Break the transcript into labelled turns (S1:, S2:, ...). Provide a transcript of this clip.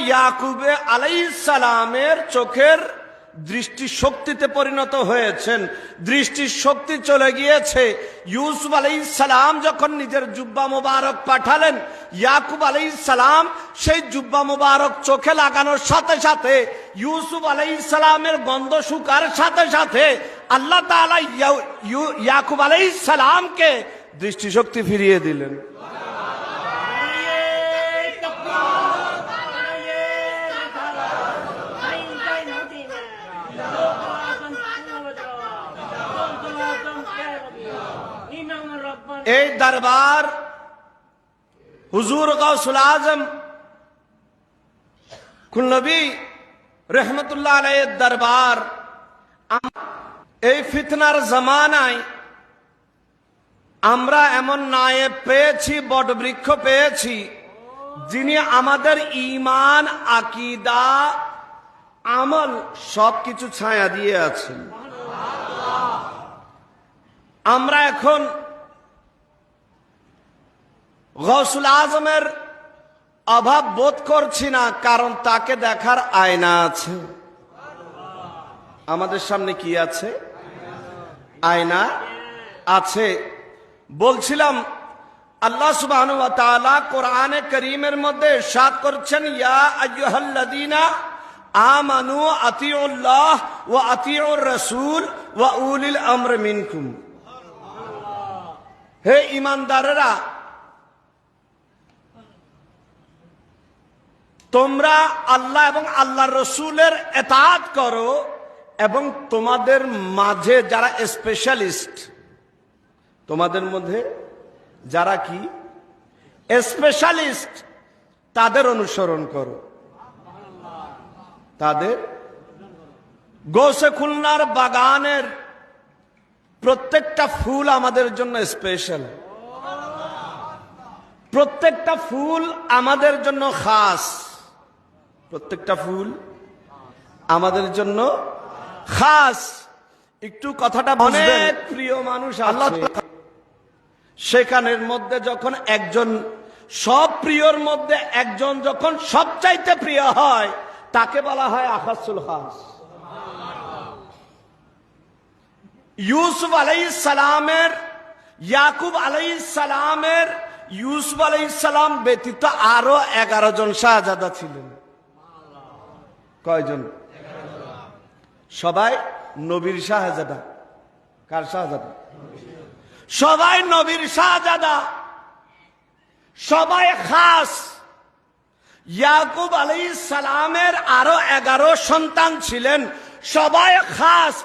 S1: ইয়াকুব আলাইহিস সালামের চোখের দৃষ্টি শক্তিতে পরিণত হয়েছেন, দৃষ্টির শক্তি চলে গিয়েছে। ইউসুফ আলাইহিস সালাম যখন নিজের জুব্বা মোবারক পাঠালেন, ইয়াকুব আলাইহিস সালাম সেই জুব্বা মোবারক চোখে লাগানোর সাথে সাথে, ইউসুফ আলাইহিস সালামের গন্ধ শুকার সাথে সাথে আল্লাহ তাআলা ইয়াকুব আলাইহিস সালামকে দৃষ্টিশক্তি ফিরিয়ে দিলেন। এই দরবার হুজুর গাউসুল আজম কুল নবী রহমতুল্লাহ আলাইহির দরবার। এই ফিতনার জামানায় আমরা এমন নায়েব পেয়েছি, বটবৃক্ষ পেয়েছি, যিনি আমাদের ঈমান, আকীদা, আমল সবকিছু ছায়া দিয়ে আছেন। আমরা এখন গাউসুল আজমের অভাব বোধ করছি না, কারণ তাকে দেখার আয়না আছে। আমাদের সামনে কি আছে? আয়না আছে। বলছিলাম আল্লাহ সুবহানাহু ওয়া তাআলা কোরআনে কারীমের মধ্যে ইরশাদ করছেন, ইয়া আইয়ুহাল্লাযীনা আমানু আতিউল্লাহ ওয়া আতিউর রাসূল ওয়া উলিল আমর মিনকুম। হে ঈমানদারেরা, তোমরা আল্লাহ এবং আল্লাহর রসুলের ইতাআত করো, এবং তোমাদের মাঝে যারা স্পেশালিস্ট, তোমাদের মধ্যে যারা কি স্পেশালিস্ট, তাদের অনুসরণ করো। তাদের গোসে খুলনার বাগানের প্রত্যেকটা ফুল আমাদের জন্য স্পেশাল, প্রত্যেকটা ফুল আমাদের জন্য খাস, প্রত্যেকটা ফুল আমাদের জন্য খাস। একটু কথাটা বুঝবেন। অনেক প্রিয় মানুষ আল্লাহ, সেখানের মধ্যে যখন একজন, সব প্রিয়র মধ্যে একজন যখন সবচাইতে প্রিয় হয়, তাকে বলা হয় আখাসুল খাস। ইউসুফ আলাইহিস সালামের, ইয়াকুব আলাইহিস সালামের, ইউসুফ আলাইহিস সালাম ব্যতীত আরো 11 জন শাহজাদা ছিলেন। কয়জন? সবাই নবীর শাহজাদা। কার শাহজাদা? সবাই নবীর শাহজাদা, সবাই খাস। ইয়াকুব আলাইহিস সালামের আরো 11 সন্তান ছিলেন, সবাই খাস।